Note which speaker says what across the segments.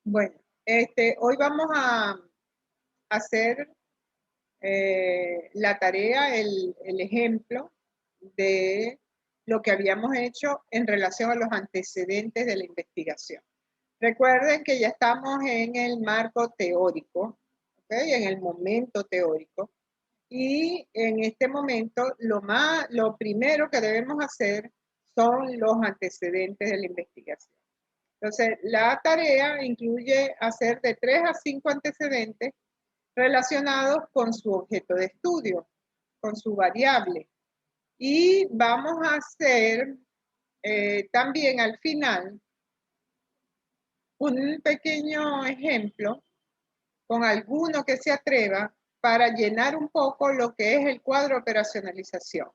Speaker 1: Bueno, hoy vamos a hacer la tarea, el ejemplo de lo que habíamos hecho en relación a los antecedentes de la investigación. Recuerden que ya estamos en el marco teórico, ¿okay? En el momento teórico. Y en este momento lo primero que debemos hacer son los antecedentes de la investigación. Entonces, la tarea incluye hacer de 3 a 5 antecedentes relacionados con su objeto de estudio, con su variable. Y vamos a hacer también al final un pequeño ejemplo con alguno que se atreva para llenar un poco lo que es el cuadro de operacionalización.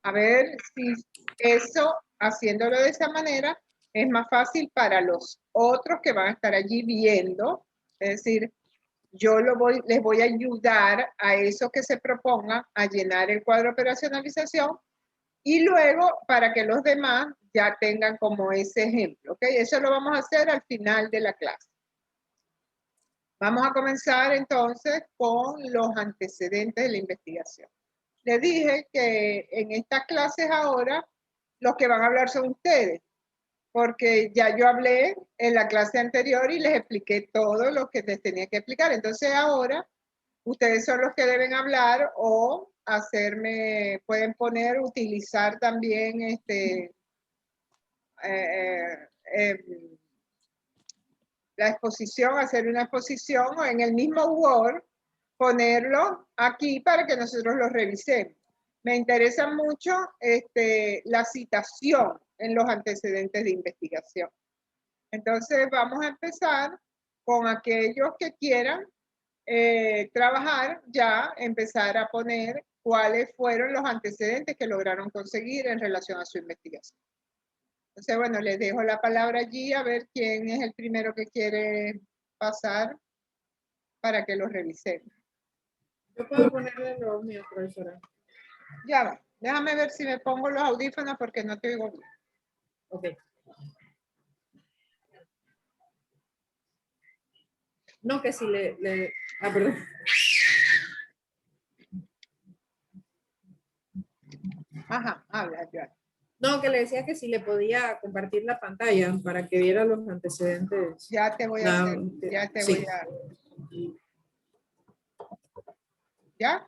Speaker 1: A ver si eso, haciéndolo de esa manera, es más fácil para los otros que van a estar allí viendo. Es decir, yo les voy a ayudar a esos que se propongan a llenar el cuadro de operacionalización y luego para que los demás ya tengan como ese ejemplo. ¿Okay? Eso lo vamos a hacer al final de la clase. Vamos a comenzar entonces con los antecedentes de la investigación. Les dije que en estas clases ahora los que van a hablar son ustedes, porque ya yo hablé en la clase anterior y les expliqué todo lo que les tenía que explicar. Entonces ahora ustedes son los que deben hablar o pueden utilizar también la exposición, hacer una exposición o en el mismo Word ponerlo aquí para que nosotros lo revisemos. Me interesa mucho la citación en los antecedentes de investigación. Entonces vamos a empezar con aquellos que quieran trabajar, ya empezar a poner cuáles fueron los antecedentes que lograron conseguir en relación a su investigación. Entonces, bueno, les dejo la palabra allí a ver quién es el primero que quiere pasar para que lo revisemos.
Speaker 2: Yo puedo ponerle los míos, profesora.
Speaker 1: Ya va. Déjame ver si me pongo los audífonos porque no te oigo bien.
Speaker 2: Ok. No, que si Ah, perdón.
Speaker 1: Ajá, habla, ya.
Speaker 2: No, que le decía que si le podía compartir la pantalla para que viera los antecedentes.
Speaker 1: Ya te voy a hacer, ya te
Speaker 2: sí.
Speaker 1: voy a... ¿Ya?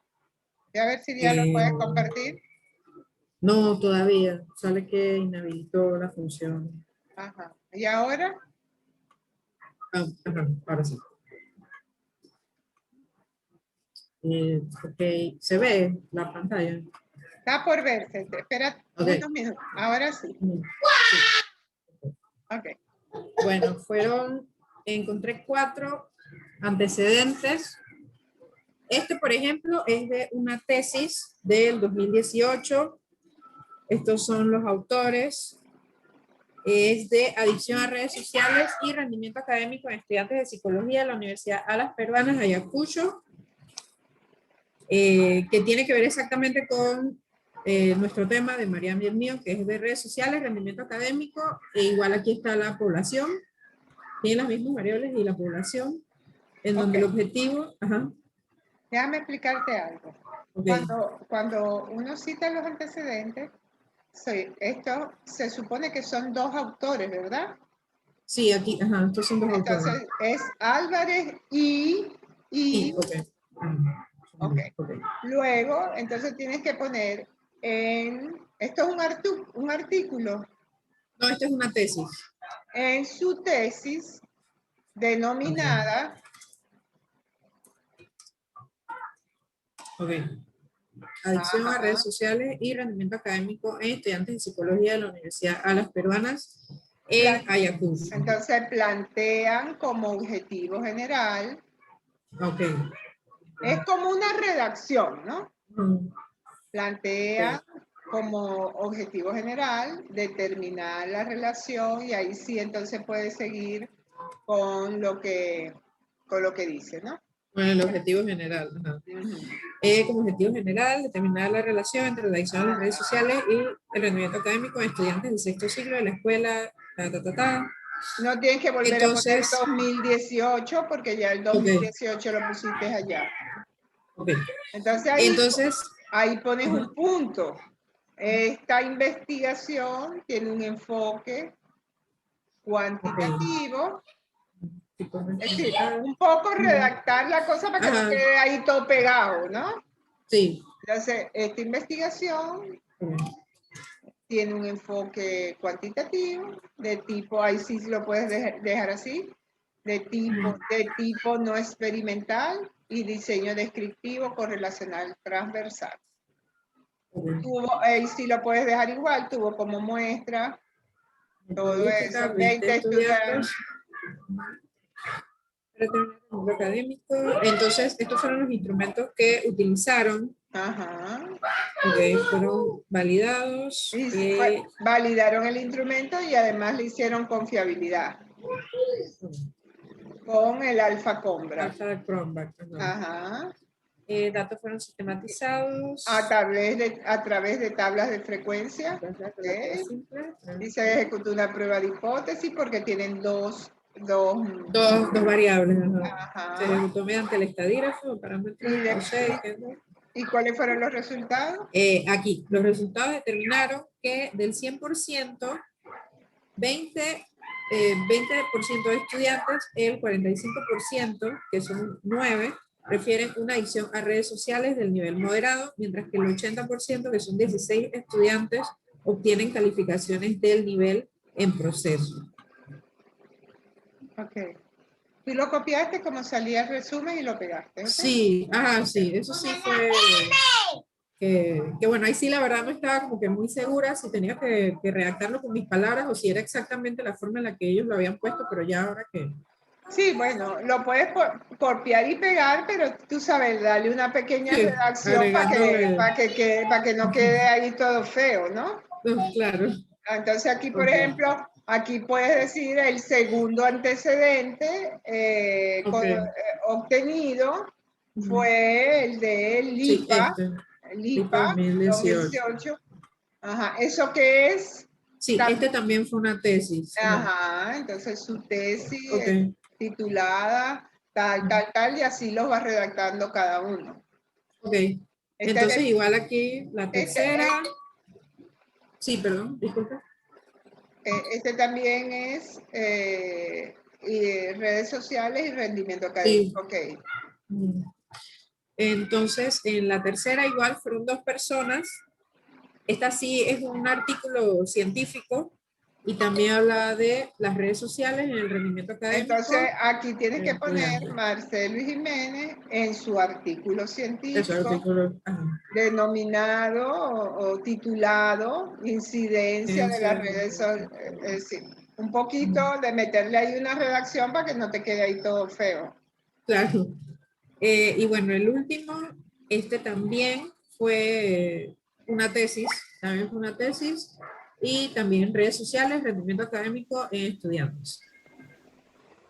Speaker 1: Ya a ver si ya lo puedes compartir.
Speaker 2: No, todavía. Sale que inhabilitó la función.
Speaker 1: Ajá. ¿Y ahora?
Speaker 2: Ajá, ahora sí. Ok, se ve la pantalla.
Speaker 1: Está por verse. Espera unos minutos. Ahora sí. Ok.
Speaker 2: Bueno, encontré 4 antecedentes. Por ejemplo, es de una tesis del 2018. Estos son los autores. Es de adicción a redes sociales y rendimiento académico en estudiantes de psicología de la Universidad Alas Peruanas, Ayacucho, que tiene que ver exactamente con nuestro tema de Mariam y el mío, que es de redes sociales, rendimiento académico, e igual aquí está la población, tiene las mismas variables y la población, en donde el objetivo... Ajá.
Speaker 1: Déjame explicarte algo.
Speaker 2: Okay.
Speaker 1: Cuando uno cita los antecedentes, esto se supone que son 2 autores, ¿verdad?
Speaker 2: Sí, aquí, ajá, estos son 2 autores.
Speaker 1: Entonces, es Álvarez y
Speaker 2: okay.
Speaker 1: Okay. Luego, entonces tienes que poner esto es un artículo.
Speaker 2: No, esto es una tesis.
Speaker 1: En su tesis denominada.
Speaker 2: Adicción a redes sociales y rendimiento académico en estudiantes de psicología de la Universidad Alas Peruanas en Ayacucho.
Speaker 1: Entonces plantean como objetivo general.
Speaker 2: Okay.
Speaker 1: Es como una redacción, ¿no? Plantea como objetivo general determinar la relación y ahí sí entonces puede seguir con lo que dice, ¿no?
Speaker 2: Bueno, el objetivo general. Ajá. Como objetivo general, determinar la relación entre la adicción a las redes sociales y el rendimiento académico de estudiantes del 6º ciclo de la escuela,
Speaker 1: No tienes que volver
Speaker 2: Entonces,
Speaker 1: a poner 2018 porque ya el 2018 lo pusiste allá.
Speaker 2: Okay.
Speaker 1: Entonces ahí pones un punto. Esta investigación tiene un enfoque cuantitativo. Es decir, un poco redactar la cosa para que no quede ahí todo pegado, ¿no?
Speaker 2: Sí.
Speaker 1: Entonces, esta investigación tiene un enfoque cuantitativo, de tipo, ahí sí lo puedes dejar así, de tipo no experimental y diseño descriptivo correlacional transversal. Ahí sí lo puedes dejar igual, tuvo como muestra todo eso, 20 estudiantes.
Speaker 2: Académico. Entonces, estos fueron los instrumentos que utilizaron.
Speaker 1: Ajá.
Speaker 2: Okay, fueron validados.
Speaker 1: Validaron el instrumento y además le hicieron confiabilidad. Con el alfa Combra.
Speaker 2: Alfa Cronbach.
Speaker 1: Ajá.
Speaker 2: Datos fueron sistematizados.
Speaker 1: A través de tablas de frecuencia. Okay. Y se ejecutó una prueba de hipótesis porque tienen dos
Speaker 2: variables.
Speaker 1: Ajá.
Speaker 2: Se ejecutó mediante el estadígrafo, parámetros.
Speaker 1: ¿Y cuáles fueron los resultados?
Speaker 2: Aquí, los resultados determinaron que del 100%, 20% de estudiantes, el 45%, que son 9, prefieren una adicción a redes sociales del nivel moderado, mientras que el 80%, que son 16 estudiantes, obtienen calificaciones del nivel en proceso.
Speaker 1: Ok. Tú lo copiaste como salía el resumen y lo pegaste, ¿okay?
Speaker 2: Sí, sí, eso sí fue... Que bueno, ahí sí la verdad no estaba como que muy segura si tenía que redactarlo con mis palabras o si era exactamente la forma en la que ellos lo habían puesto, pero ya ahora que...
Speaker 1: Sí, bueno, lo puedes copiar y pegar, pero tú sabes, darle una pequeña redacción para que no quede ahí todo feo, ¿no?
Speaker 2: Claro.
Speaker 1: Entonces aquí, por ejemplo, aquí puedes decir el segundo antecedente obtenido fue el de LIPA, LIPA 2018. Ajá, ¿eso qué es?
Speaker 2: Sí, este también fue una tesis.
Speaker 1: Ajá, entonces su tesis es titulada tal, y así los va redactando cada uno.
Speaker 2: Ok, entonces igual aquí la tercera... Sí, perdón, disculpa.
Speaker 1: Este también es redes sociales y rendimiento académico. Sí. Okay.
Speaker 2: Entonces, en la tercera igual fueron 2 personas. Esta sí es un artículo científico y también habla de las redes sociales en el rendimiento académico.
Speaker 1: Entonces, aquí tienes que poner Marcelo Jiménez en su artículo científico denominado o titulado Incidencia de las redes sociales. Es decir, un poquito de meterle ahí una redacción para que no te quede ahí todo feo.
Speaker 2: Claro. Y bueno, el último, este también fue una tesis, y también redes sociales, rendimiento académico en estudiantes.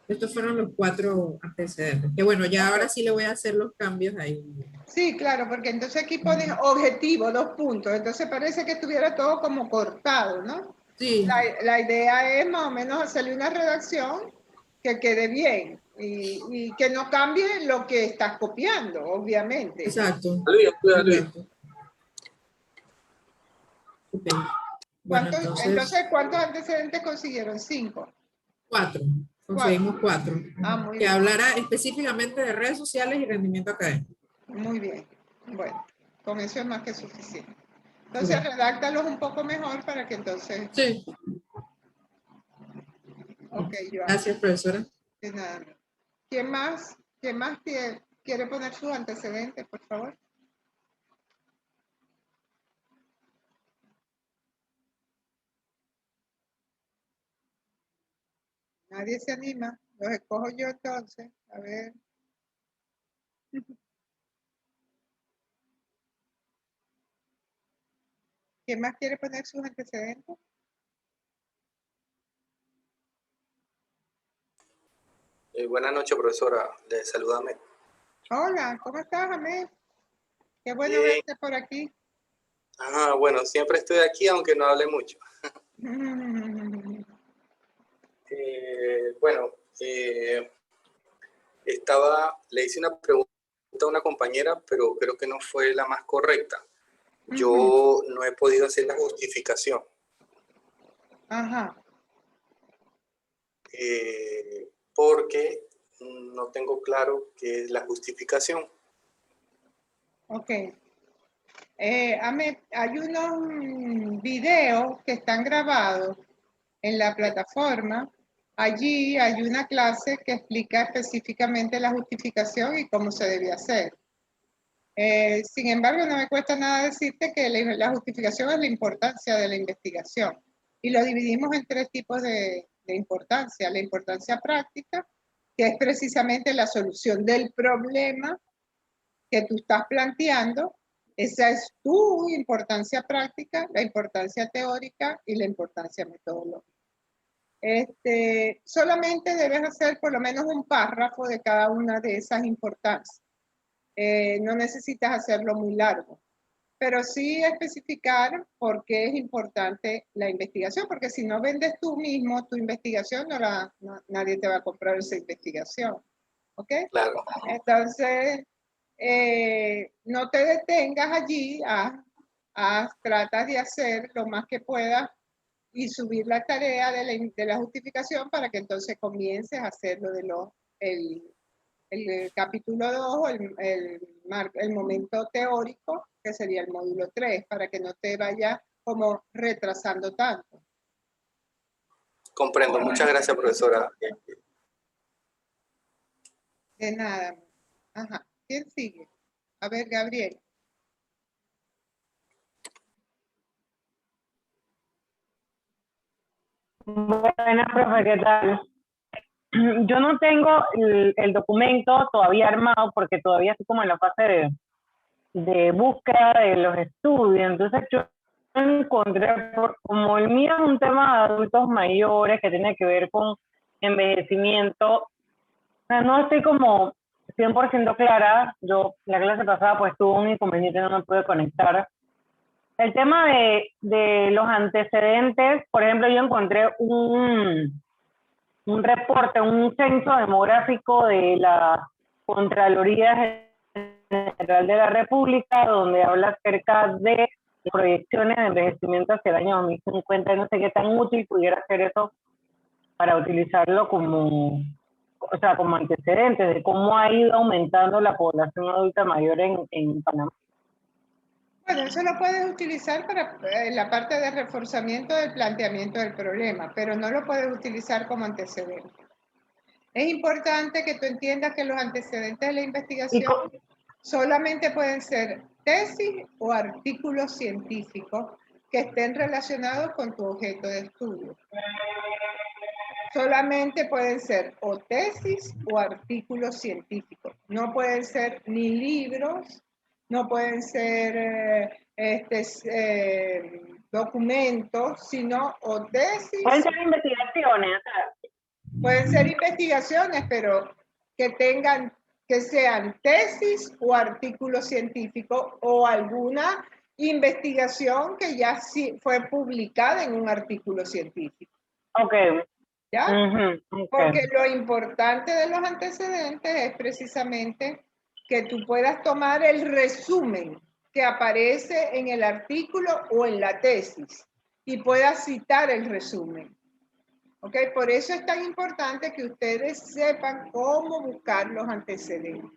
Speaker 2: Estos fueron los 4 antecedentes. Que bueno, ya ahora sí le voy a hacer los cambios ahí.
Speaker 1: Sí, claro, porque entonces aquí pones objetivo, 2 puntos. Entonces parece que estuviera todo como cortado, ¿no?
Speaker 2: Sí.
Speaker 1: La idea es más o menos hacerle una redacción que quede bien y que no cambie lo que estás copiando, obviamente.
Speaker 2: Exacto. Okay. Bueno,
Speaker 1: entonces, ¿cuántos antecedentes consiguieron? 5.
Speaker 2: 4. Conseguimos 4.
Speaker 1: Muy
Speaker 2: que
Speaker 1: bien.
Speaker 2: hablara específicamente de redes sociales y rendimiento académico.
Speaker 1: Muy bien. Bueno, con eso es más que suficiente. Entonces, redáctalos un poco mejor para que entonces...
Speaker 2: Sí.
Speaker 1: Ok, Joan.
Speaker 2: Gracias, profesora.
Speaker 1: De nada. ¿Quién más quiere poner sus antecedentes, por favor? Nadie se anima. Los escojo yo entonces. A ver. ¿Quién más quiere poner sus antecedentes?
Speaker 3: Buenas noches, profesora. Le saluda Ahmed.
Speaker 1: Hola, ¿cómo estás, Ahmed? Qué bueno verte por aquí.
Speaker 3: Bueno, siempre estoy aquí, aunque no hable mucho. Bueno, le hice una pregunta a una compañera, pero creo que no fue la más correcta. Yo no he podido hacer la justificación.
Speaker 1: Ajá.
Speaker 3: Porque no tengo claro qué es la justificación.
Speaker 1: Ok. Hay unos videos que están grabados en la plataforma. Allí hay una clase que explica específicamente la justificación y cómo se debe hacer. Sin embargo, no me cuesta nada decirte que la justificación es la importancia de la investigación. Y lo dividimos en tres tipos de importancia. La importancia práctica, que es precisamente la solución del problema que tú estás planteando. Esa es tu importancia práctica, la importancia teórica y la importancia metodológica. Solamente debes hacer por lo menos un párrafo de cada una de esas importancias. No necesitas hacerlo muy largo, pero sí especificar por qué es importante la investigación, porque si no vendes tú mismo tu investigación, nadie te va a comprar esa investigación. ¿Ok?
Speaker 3: Claro.
Speaker 1: Entonces, no te detengas allí, tratas de hacer lo más que puedas y subir la tarea de la justificación para que entonces comiences a hacerlo el capítulo 2, el momento teórico, que sería el módulo 3, para que no te vaya como retrasando tanto.
Speaker 3: Comprendo. Muchas gracias, profesora.
Speaker 1: De nada. Ajá. ¿Quién sigue? A ver, Gabriel.
Speaker 4: Buenas, profe, ¿qué tal? Yo no tengo el documento todavía armado porque todavía estoy como en la fase de búsqueda de los estudios. Entonces yo encontré, como el mío es un tema de adultos mayores que tiene que ver con envejecimiento, o sea, no estoy como 100% clara. Yo la clase pasada pues tuve un inconveniente, no me pude conectar. El tema de los antecedentes, por ejemplo, yo encontré un reporte, un censo demográfico de la Contraloría General de la República, donde habla acerca de proyecciones de envejecimiento hacia el año 2050. No sé qué tan útil pudiera ser eso para utilizarlo como antecedentes de cómo ha ido aumentando la población adulta mayor en Panamá.
Speaker 1: Bueno, eso lo puedes utilizar para la parte de reforzamiento del planteamiento del problema, pero no lo puedes utilizar como antecedente. Es importante que tú entiendas que los antecedentes de la investigación solamente pueden ser tesis o artículos científicos que estén relacionados con tu objeto de estudio. Solamente pueden ser o tesis o artículos científicos. No pueden ser ni libros, no pueden ser documentos, sino o tesis.
Speaker 4: Pueden ser investigaciones.
Speaker 1: Pueden ser investigaciones, pero que sean tesis o artículos científicos o alguna investigación que ya sí fue publicada en un artículo científico.
Speaker 4: Ok.
Speaker 1: ¿Ya?
Speaker 4: Okay.
Speaker 1: Porque lo importante de los antecedentes es precisamente que tú puedas tomar el resumen que aparece en el artículo o en la tesis y puedas citar el resumen. ¿Ok? Por eso es tan importante que ustedes sepan cómo buscar los antecedentes.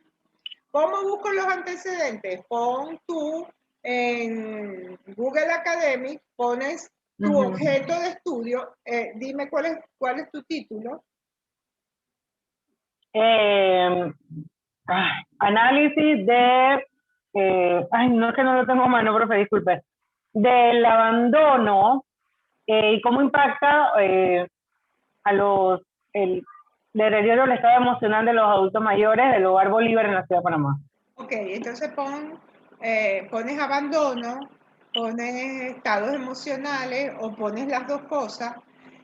Speaker 1: ¿Cómo busco los antecedentes? Pon tú en Google Academic, pones tu objeto de estudio. Dime cuál es tu título.
Speaker 4: Análisis de, no es que no lo tengo a mano, profe, disculpe, del abandono y cómo impacta a el deterioro del estado emocional de los adultos mayores del Hogar Bolívar en la ciudad de Panamá.
Speaker 1: Ok, entonces pones abandono, pones estados emocionales o pones las dos cosas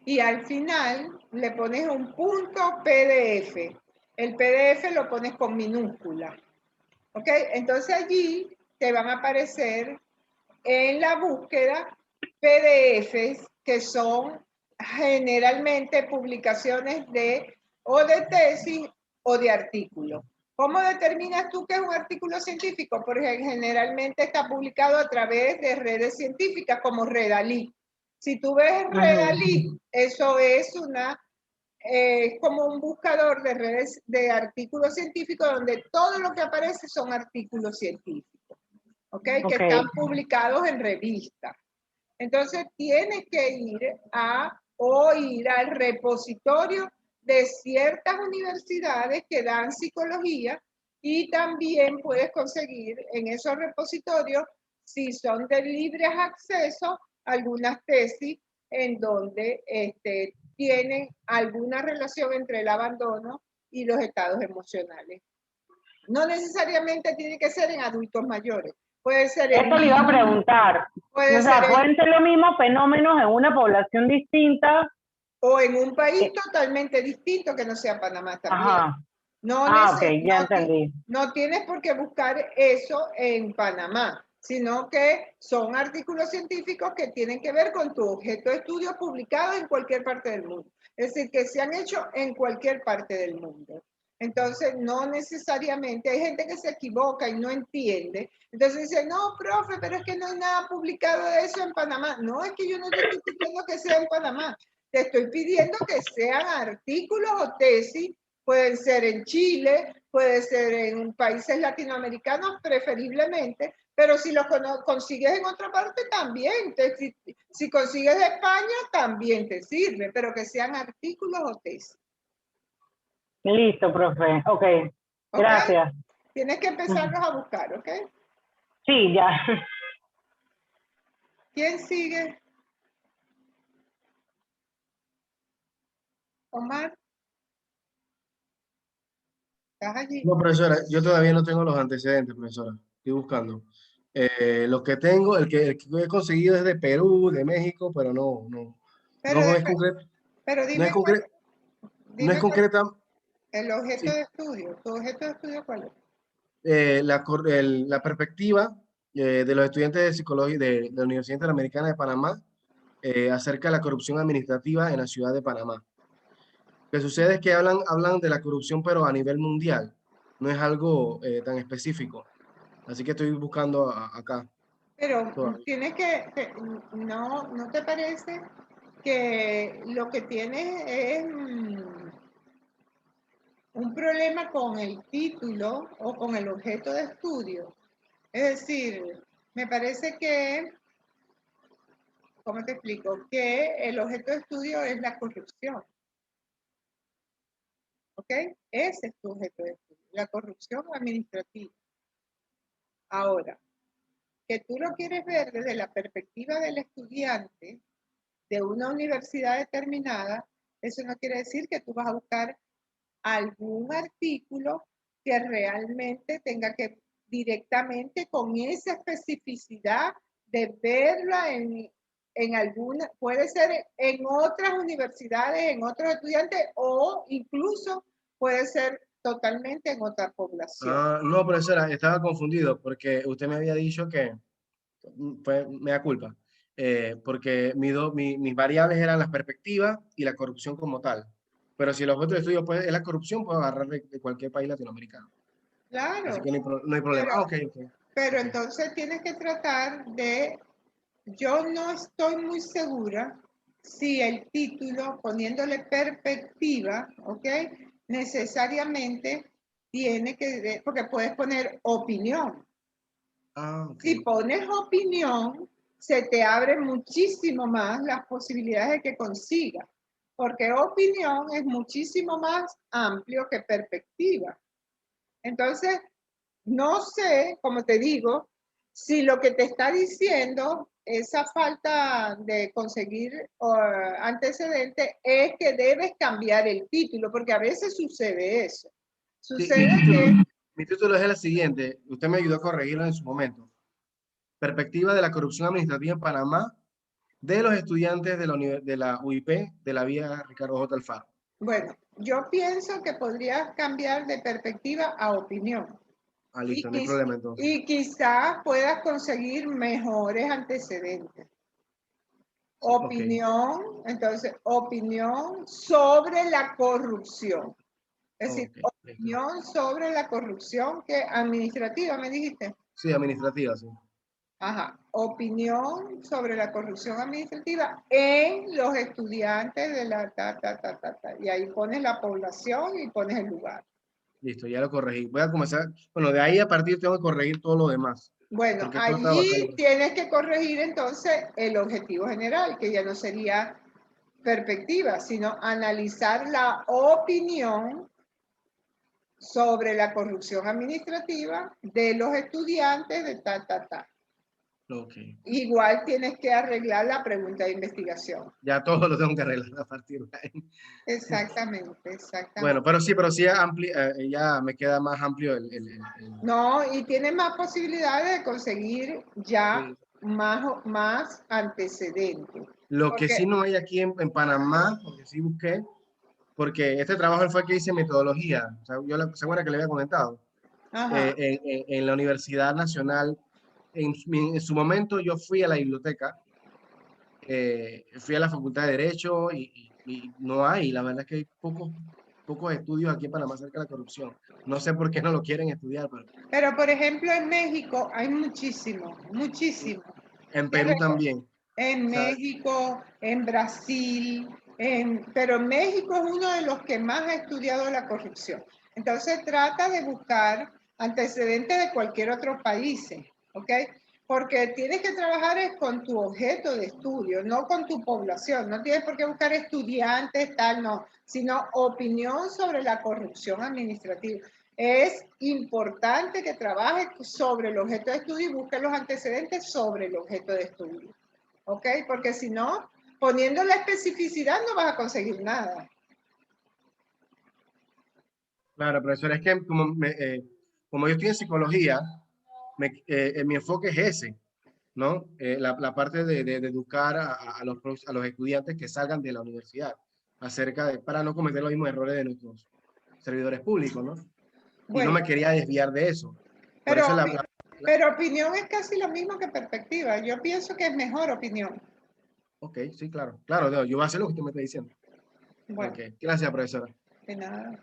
Speaker 1: y al final le pones un punto PDF. El PDF lo pones con minúscula. ¿Ok? Entonces allí te van a aparecer en la búsqueda PDFs que son generalmente publicaciones o de tesis o de artículos. ¿Cómo determinas tú que es un artículo científico? Porque generalmente está publicado a través de redes científicas como Redalí. Si tú ves Redalí, eso es como un buscador de redes de artículos científicos donde todo lo que aparece son artículos científicos, ¿ok? Que están publicados en revistas. Entonces tienes que ir al repositorio de ciertas universidades que dan psicología y también puedes conseguir en esos repositorios, si son de libre acceso, algunas tesis en donde tienen alguna relación entre el abandono y los estados emocionales. No necesariamente tiene que ser en adultos mayores. Puede ser
Speaker 4: Esto le iba a preguntar. Pueden ser los mismos fenómenos en una población distinta.
Speaker 1: O en un país totalmente distinto que no sea Panamá también.
Speaker 4: Ajá.
Speaker 1: No,
Speaker 4: ok, ya entendí.
Speaker 1: No tienes por qué buscar eso en Panamá, sino que son artículos científicos que tienen que ver con tu objeto de estudio publicado en cualquier parte del mundo. Es decir, que se han hecho en cualquier parte del mundo. Entonces, no necesariamente, hay gente que se equivoca y no entiende. Entonces dice, no, profe, pero es que no hay nada publicado de eso en Panamá. No, es que yo no te estoy pidiendo que sea en Panamá. Te estoy pidiendo que sean artículos o tesis, pueden ser en Chile, puede ser en países latinoamericanos preferiblemente, pero si los consigues en otra parte también. Si consigues de España también te sirve, pero que sean artículos o tesis.
Speaker 4: Listo, profe. Ok. Gracias.
Speaker 1: Tienes que empezarlos a buscar, ¿ok?
Speaker 4: Sí, ya.
Speaker 1: ¿Quién sigue? Omar. ¿Estás allí?
Speaker 5: No, profesora, yo todavía no tengo los antecedentes, profesora. Estoy buscando. Lo que tengo, el que he conseguido es de Perú, de México, pero no es concreto.
Speaker 1: Pero dime,
Speaker 5: no es concreta.
Speaker 1: El objeto
Speaker 5: Sí.
Speaker 1: de estudio. ¿Tu objeto de estudio cuál es?
Speaker 5: La perspectiva de los estudiantes de psicología de la Universidad Interamericana de Panamá acerca de la corrupción administrativa en la ciudad de Panamá. Lo que sucede es que hablan de la corrupción, pero a nivel mundial. No es algo tan específico. Así que estoy buscando acá.
Speaker 1: Pero tienes ¿no te parece que lo que tienes es un problema con el título o con el objeto de estudio? Es decir, me parece que, ¿cómo te explico? Que el objeto de estudio es la corrupción. ¿Ok? Ese es tu objeto de estudio, la corrupción administrativa. Ahora, que tú lo quieres ver desde la perspectiva del estudiante de una universidad determinada, eso no quiere decir que tú vas a buscar algún artículo que realmente tenga que directamente con esa especificidad de verla en alguna, puede ser en otras universidades, en otros estudiantes o incluso puede ser totalmente en otra población.
Speaker 5: No, profesora, estaba confundido porque usted me había dicho que me da culpa. Porque mis variables eran las perspectivas y la corrupción como tal. Pero si el objeto de estudio es la corrupción, puedo agarrar de cualquier país latinoamericano.
Speaker 1: Claro.
Speaker 5: Así que no hay problema.
Speaker 1: Pero entonces tienes que tratar de, yo no estoy muy segura si el título, poniéndole perspectiva, ¿ok? Necesariamente tiene que, porque puedes poner opinión. Si pones opinión, se te abren muchísimo más las posibilidades de que consigas, porque opinión es muchísimo más amplio que perspectiva. Entonces, no sé, como te digo, si lo que te está diciendo esa falta de conseguir antecedentes es que debes cambiar el título, porque a veces sucede eso. Sucede
Speaker 5: mi título es el siguiente, usted me ayudó a corregirlo en su momento. Perspectiva de la corrupción administrativa en Panamá de los estudiantes de la UIP de la vía Ricardo J. Alfaro.
Speaker 1: Bueno, yo pienso que podrías cambiar de perspectiva a opinión.
Speaker 5: Listo, no hay problema entonces.
Speaker 1: Y quizás puedas conseguir mejores antecedentes. Opinión, entonces, opinión sobre la corrupción. Es decir,
Speaker 5: Ok,
Speaker 1: opinión sobre la corrupción que administrativa, me dijiste.
Speaker 5: sí, administrativa, sí.
Speaker 1: Ajá, opinión sobre la corrupción administrativa en los estudiantes de la Y ahí pones la población y pones el lugar.
Speaker 5: Listo, ya lo corregí. Voy a comenzar, bueno, de ahí a partir tengo que corregir todo lo demás.
Speaker 1: Bueno,
Speaker 5: Porque esto está bastante...
Speaker 1: allí tienes que corregir entonces el objetivo general, que ya no sería perspectiva, sino analizar la opinión sobre la corrupción administrativa de los estudiantes de
Speaker 5: Ok,
Speaker 1: Igual tienes que arreglar la pregunta de investigación.
Speaker 5: ya todo lo tengo que arreglar a partir de ahí.
Speaker 1: Exactamente,
Speaker 5: Bueno,
Speaker 1: exactamente.
Speaker 5: pero sí ya me queda más amplio
Speaker 1: No, y tienes más posibilidades de conseguir ya
Speaker 5: sí.
Speaker 1: más antecedentes.
Speaker 5: Lo que sí
Speaker 1: Porque,
Speaker 5: no hay aquí en Panamá, porque sí busqué, porque este trabajo fue el que hice metodología, o sea, ¿se acuerda que le había comentado?
Speaker 1: ajá,
Speaker 5: En la Universidad Nacional, en su momento yo fui a la biblioteca, fui a la Facultad de Derecho y no hay, la verdad es que hay pocos estudios aquí en Panamá acerca de la corrupción. No sé por qué no lo quieren estudiar, pero
Speaker 1: pero por ejemplo en México hay muchísimo, muchísimo.
Speaker 5: en Perú también.
Speaker 1: En
Speaker 5: O sea,
Speaker 1: México, en Brasil, pero México es uno de los que más ha estudiado la corrupción. Entonces trata de buscar antecedentes de cualquier otro país, ¿ok? Porque tienes que trabajar es con tu objeto de estudio, no con tu población. No tienes por qué buscar estudiantes, tal, no, sino opinión sobre la corrupción administrativa. Es importante que trabajes sobre el objeto de estudio y busques los antecedentes sobre el objeto de estudio. ¿Ok? Porque si no, poniendo la especificidad no vas a conseguir nada.
Speaker 5: claro, profesor, es que como yo estoy en psicología, mi enfoque es ese, ¿no? La parte de educar a los estudiantes que salgan de la universidad para no cometer los mismos errores de nuestros servidores públicos, ¿no? Y no
Speaker 1: Bueno,
Speaker 5: me quería desviar de eso. Por
Speaker 1: pero,
Speaker 5: eso
Speaker 1: pero opinión es casi lo mismo que perspectiva. Yo pienso que es mejor opinión.
Speaker 5: ok, sí, claro, claro, yo voy a hacer lo que usted me está diciendo.
Speaker 1: Bueno,
Speaker 5: Ok, gracias, profesora.
Speaker 1: de nada.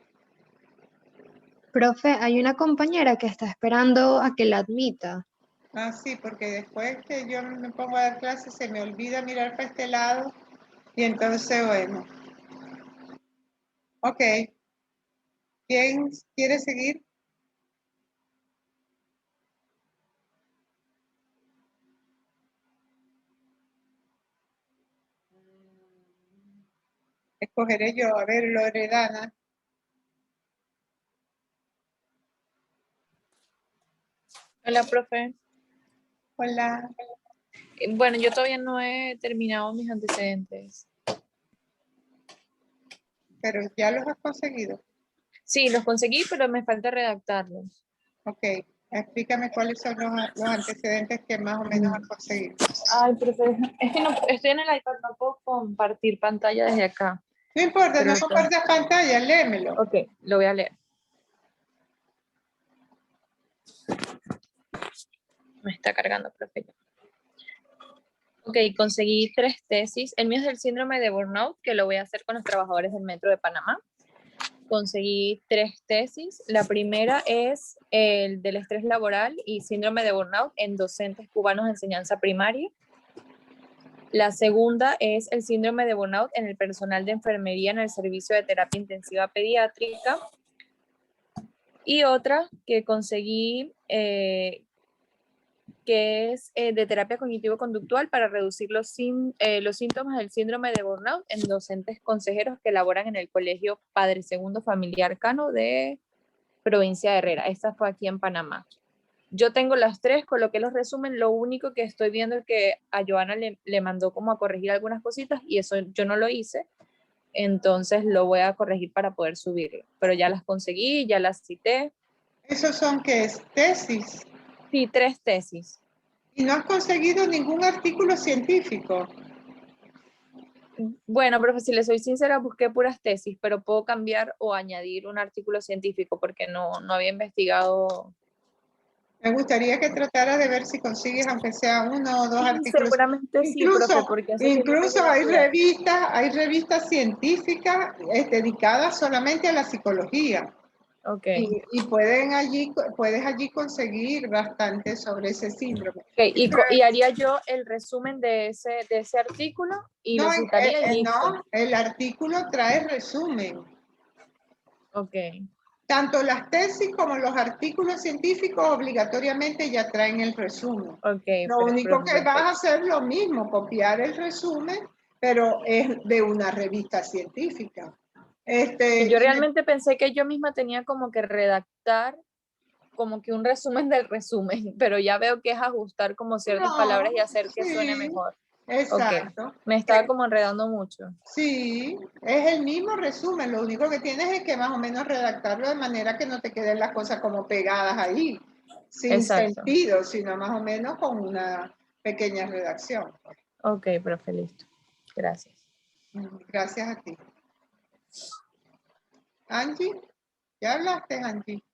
Speaker 6: Profe, hay una compañera que está esperando a que la admita.
Speaker 1: Ah, sí, porque después que yo me pongo a dar clases se me olvida mirar para este lado y entonces, bueno. Ok, ¿quién quiere seguir? Escogeré yo. A ver, Loredana.
Speaker 7: Hola, profe.
Speaker 1: Hola.
Speaker 7: Bueno, yo todavía no he terminado mis antecedentes.
Speaker 1: Pero ya los has conseguido.
Speaker 7: Sí, los conseguí, pero me falta redactarlos.
Speaker 1: Ok, explícame cuáles son los antecedentes que más o menos has conseguido.
Speaker 7: Ay, profe, es que no, estoy en el iPad, no puedo compartir pantalla desde acá.
Speaker 1: No importa,
Speaker 7: Pero
Speaker 1: no compartas pantalla, léemelo.
Speaker 7: Ok, lo voy a leer. Me está cargando, profe. Ok, conseguí 3 tesis. El mío es del síndrome de burnout, que lo voy a hacer con los trabajadores del Metro de Panamá. Conseguí 3 tesis. La primera es el del estrés laboral y síndrome de burnout en docentes cubanos de enseñanza primaria. La segunda es el síndrome de burnout en el personal de enfermería en el servicio de terapia intensiva pediátrica. Y otra que conseguí, que es de terapia cognitivo-conductual para reducir los síntomas del síndrome de burnout en docentes consejeros que laboran en el Colegio Padre Segundo Familiar Cano de provincia de Herrera. Esta fue aquí en Panamá. Yo tengo las 3, coloqué los resumen. Lo único que estoy viendo es que a Joana le mandó como a corregir algunas cositas y eso yo no lo hice. Entonces lo voy a corregir para poder subirlo. Pero ya las conseguí, ya las cité.
Speaker 1: ¿Esos son qué es? Tesis.
Speaker 7: Sí, 3 tesis.
Speaker 1: Y no has conseguido ningún artículo científico.
Speaker 7: Bueno, profe, si le soy sincera, busqué puras tesis, pero puedo cambiar o añadir un artículo científico porque no había investigado
Speaker 1: Me gustaría que trataras de ver si consigues, aunque sea uno o dos artículos.
Speaker 7: Seguramente sí, profe, porque hace tiempo que
Speaker 1: Incluso
Speaker 7: no estudiar.
Speaker 1: hay revistas científicas dedicadas solamente a la psicología.
Speaker 7: Ok.
Speaker 1: Puedes allí conseguir bastante sobre ese síndrome.
Speaker 7: Okay, y haría yo el resumen de ese artículo y lo citaría y listo.
Speaker 1: No, el artículo trae resumen.
Speaker 7: Ok.
Speaker 1: Tanto las tesis como los artículos científicos obligatoriamente ya traen el resumen.
Speaker 7: Okay,
Speaker 1: Lo único que
Speaker 7: perfecto.
Speaker 1: vas a hacer lo mismo, copiar el resumen, pero es de una revista científica.
Speaker 7: Yo realmente pensé que yo misma tenía como que redactar como que un resumen del resumen, pero ya veo que es ajustar como ciertas palabras y hacer que suene mejor.
Speaker 1: Exacto.
Speaker 7: Okay. Me estaba como enredando mucho.
Speaker 1: Sí, es el mismo resumen, lo único que tienes es que más o menos redactarlo de manera que no te queden las cosas como pegadas ahí, sin
Speaker 7: Exacto.
Speaker 1: sentido, sino más o menos con una pequeña redacción.
Speaker 7: Ok, profe, listo. Gracias.
Speaker 1: Gracias a ti. Angie, ¿ya hablaste, Angie?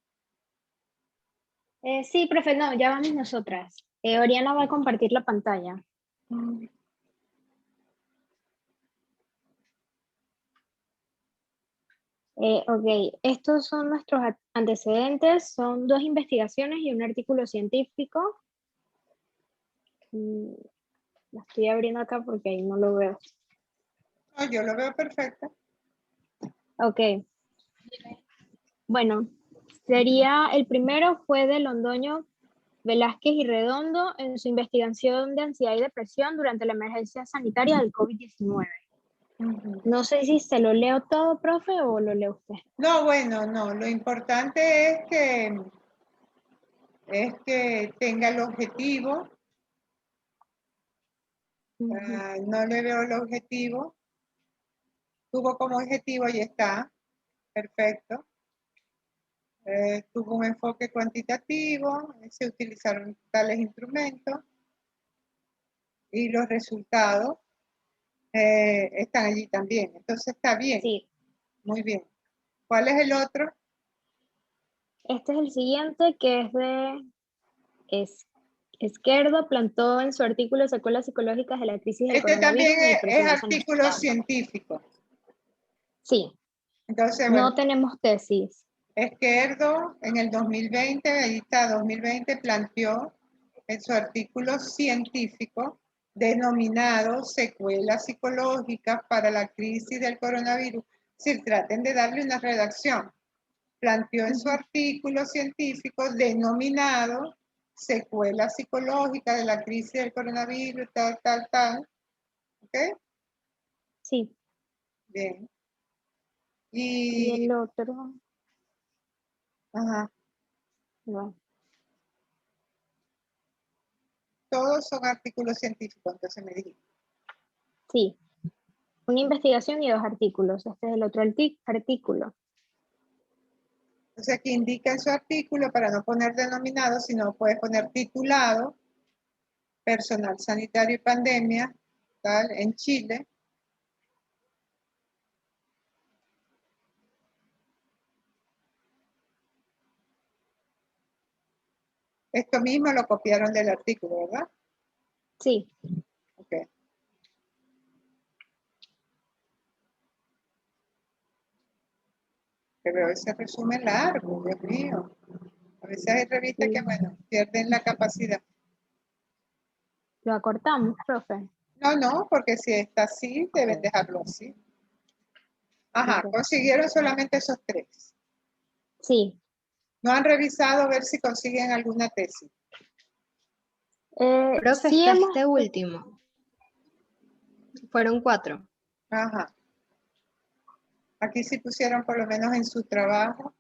Speaker 6: Sí, profe, no, ya vamos nosotras. Oriana va a compartir la pantalla. Ok, estos son nuestros antecedentes, son 2 investigaciones y un artículo científico. La estoy abriendo acá porque ahí no lo veo.
Speaker 1: No, yo lo veo perfecto.
Speaker 6: Ok. Bueno, el primero fue de Londoño, Velázquez y Redondo en su investigación de ansiedad y depresión durante la emergencia sanitaria del COVID-19. No sé si se lo leo todo, profe, o lo lee usted.
Speaker 1: No, bueno, no, lo importante es que tenga el objetivo. No le veo el objetivo. Tuvo como objetivo, y está, perfecto. Tuvo un enfoque cuantitativo, se utilizaron tales instrumentos y los resultados están allí también. Entonces está bien.
Speaker 6: Sí.
Speaker 1: Muy bien. ¿Cuál es el otro?
Speaker 6: Este es el siguiente, que es de Esquerdo, plantó en su artículo Secuelas psicológicas de la crisis del
Speaker 1: Este también
Speaker 6: coronavirus en el
Speaker 1: es
Speaker 6: personal
Speaker 1: artículo
Speaker 6: sanitario.
Speaker 1: científico.
Speaker 6: Sí.
Speaker 1: Entonces,
Speaker 6: No
Speaker 1: bueno,
Speaker 6: tenemos tesis.
Speaker 1: Esquerdo en el 2020, ahí está, 2020, planteó en su artículo científico denominado Secuelas psicológicas para la crisis del coronavirus. Si traten de darle una redacción. Planteó en su artículo científico denominado Secuelas psicológicas de la crisis del coronavirus, tal. ¿Ok?
Speaker 6: Sí.
Speaker 1: Bien.
Speaker 6: Y el otro.
Speaker 1: Ajá.
Speaker 6: No.
Speaker 1: Todos son artículos científicos, entonces me dijiste.
Speaker 6: Sí. Una investigación y 2 artículos. Este es el otro artículo.
Speaker 1: Entonces aquí indica en su artículo, para no poner denominado, sino puedes poner titulado, personal sanitario y pandemia, tal, en Chile. Esto mismo lo copiaron del artículo, ¿verdad?
Speaker 6: Sí.
Speaker 1: Ok. Pero ese resumen largo, Dios mío. A veces hay revistas que, bueno, pierden la capacidad.
Speaker 6: Lo acortamos, profe.
Speaker 1: No, porque si está así, deben dejarlo así. Ajá,
Speaker 6: Ok.
Speaker 1: consiguieron solamente esos 3.
Speaker 6: Sí.
Speaker 1: No han revisado a ver si consiguen alguna tesis.
Speaker 6: Sí
Speaker 8: Profe, está
Speaker 6: hemos...
Speaker 8: este último. Fueron 4.
Speaker 1: Ajá. Aquí sí pusieron por lo menos en su trabajo,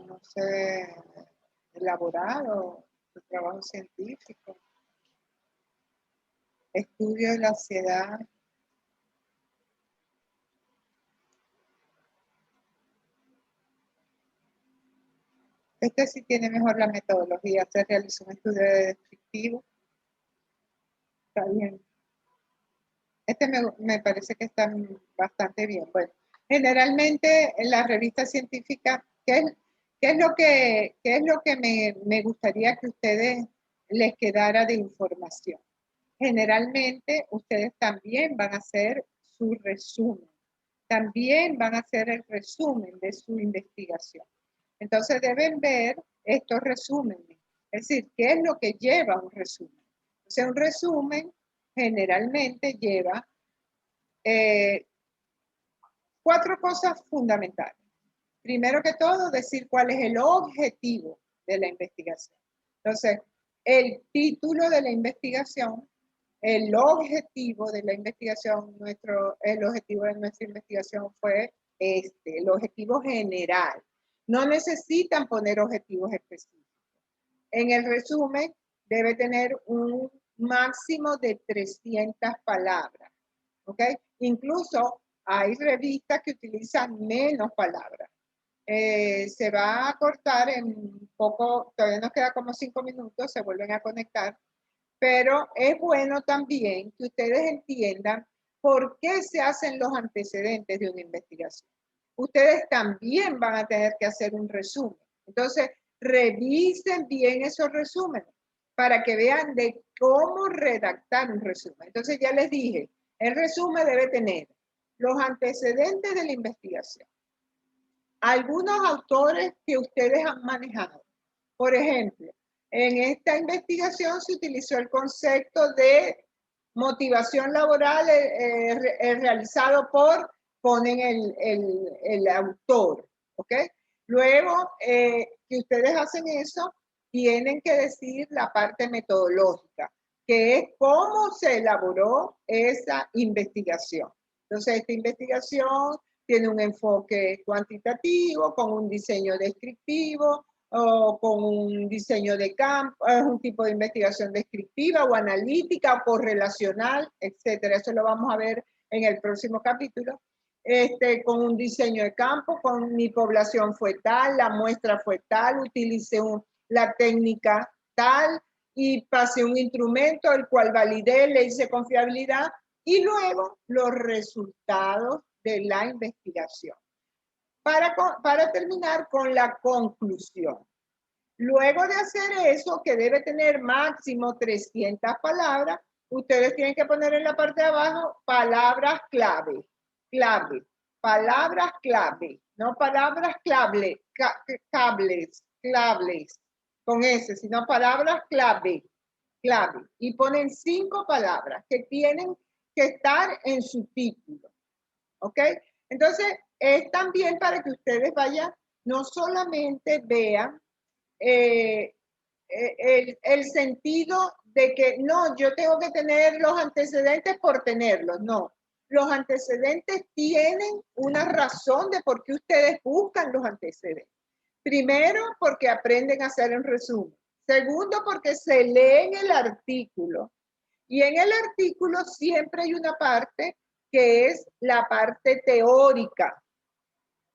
Speaker 1: no sé, elaborado, su trabajo científico, estudio de la ansiedad. Este sí tiene mejor la metodología, se realizó un estudio descriptivo. Está bien. Este me parece que está bastante bien. Bueno, generalmente en las revistas científicas, ¿Qué es lo que me gustaría que ustedes les quedara de información? Generalmente ustedes también van a hacer su resumen. También van a hacer el resumen de su investigación. Entonces deben ver estos resúmenes. Es decir, ¿qué es lo que lleva un resumen? O sea, un resumen generalmente lleva 4 cosas fundamentales. Primero que todo, decir cuál es el objetivo de la investigación. Entonces, el título de la investigación, el objetivo de la investigación, el objetivo de nuestra investigación fue el objetivo general. No necesitan poner objetivos específicos. En el resumen, debe tener un máximo de 300 palabras, ¿ok? Incluso hay revistas que utilizan menos palabras. Se va a cortar en poco, todavía nos queda como 5 minutos, se vuelven a conectar, pero es bueno también que ustedes entiendan por qué se hacen los antecedentes de una investigación. Ustedes también van a tener que hacer un resumen. Entonces, revisen bien esos resúmenes para que vean de cómo redactar un resumen. Entonces, ya les dije, el resumen debe tener los antecedentes de la investigación, algunos autores que ustedes han manejado. Por ejemplo, en esta investigación se utilizó el concepto de motivación laboral realizado por, ponen el autor, ¿ok? Luego que ustedes hacen eso, tienen que decir la parte metodológica, que es cómo se elaboró esa investigación. Entonces, esta investigación tiene un enfoque cuantitativo, con un diseño descriptivo, o con un diseño de campo, es un tipo de investigación descriptiva o analítica o correlacional, etcétera. Eso lo vamos a ver en el próximo capítulo. Con un diseño de campo, con mi población fue tal, la muestra fue tal, utilicé la técnica tal y pasé un instrumento el cual validé, le hice confiabilidad y luego los resultados de la investigación. Para terminar con la conclusión. Luego de hacer eso, que debe tener máximo 300 palabras, ustedes tienen que poner en la parte de abajo palabras clave, palabras clave, no palabras claves, con S, sino palabras clave. Y ponen 5 palabras que tienen que estar en su título, ¿ok? Entonces, es también para que ustedes vayan, no solamente vean el sentido de que no, yo tengo que tener los antecedentes por tenerlos, no. Los antecedentes tienen una razón de por qué ustedes buscan los antecedentes. Primero, porque aprenden a hacer un resumen. Segundo, porque se leen el artículo. Y en el artículo siempre hay una parte que es la parte teórica.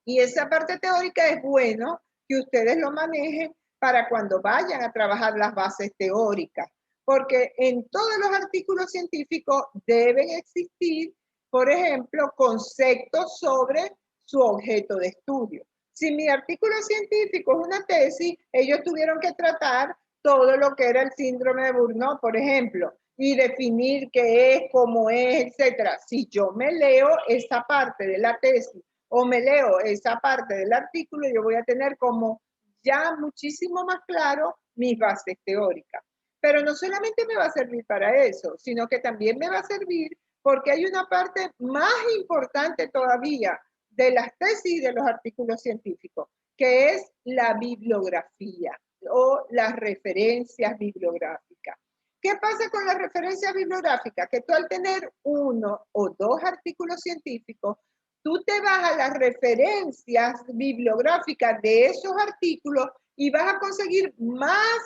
Speaker 1: Y esa parte teórica es bueno que ustedes lo manejen para cuando vayan a trabajar las bases teóricas. Porque en todos los artículos científicos deben existir, por ejemplo, conceptos sobre su objeto de estudio. Si mi artículo científico es una tesis, ellos tuvieron que tratar todo lo que era el síndrome de Burnout, por ejemplo, y definir qué es, cómo es, etcétera. Si yo me leo esa parte de la tesis o me leo esa parte del artículo, yo voy a tener como ya muchísimo más claro mis bases teóricas. Pero no solamente me va a servir para eso, sino que también me va a servir porque hay una parte más importante todavía de las tesis y de los artículos científicos, que es la bibliografía o las referencias bibliográficas. ¿Qué pasa con las referencias bibliográficas? Que tú al tener 1 o 2 artículos científicos, tú te vas a las referencias bibliográficas de esos artículos y vas a conseguir más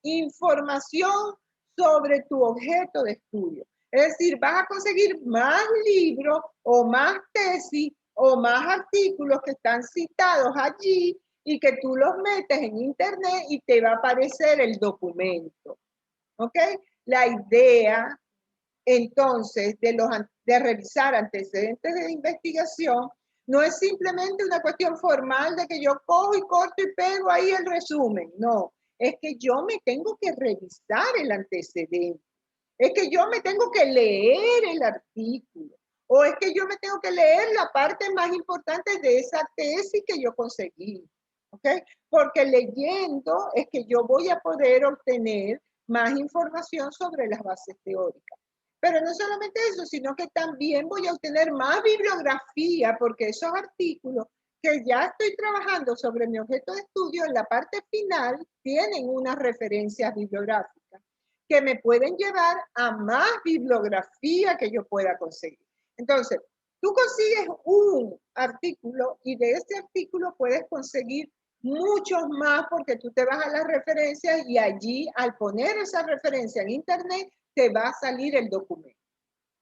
Speaker 1: información sobre tu objeto de estudio. Es decir, vas a conseguir más libros o más tesis o más artículos que están citados allí y que tú los metes en internet y te va a aparecer el documento. ¿Ok? La idea, entonces, de revisar antecedentes de investigación No es simplemente una cuestión formal de que yo cojo y corto y pego ahí el resumen. No, es que yo me tengo que revisar el antecedente. Es que yo me tengo que leer el artículo. O es que yo me tengo que leer la parte más importante de esa tesis que yo conseguí. ¿Ok? Porque leyendo es que yo voy a poder obtener más información sobre las bases teóricas. Pero no solamente eso, sino que también voy a obtener más bibliografía, porque esos artículos que ya estoy trabajando sobre mi objeto de estudio, en la parte final tienen unas referencias bibliográficas que me pueden llevar a más bibliografía que yo pueda conseguir. Entonces, tú consigues un artículo y de ese artículo puedes conseguir muchos más porque tú te vas a las referencias y allí al poner esa referencia en internet te va a salir el documento.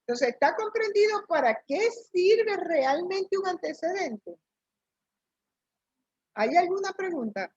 Speaker 1: Entonces, ¿está comprendido para qué sirve realmente un antecedente? ¿Hay alguna pregunta?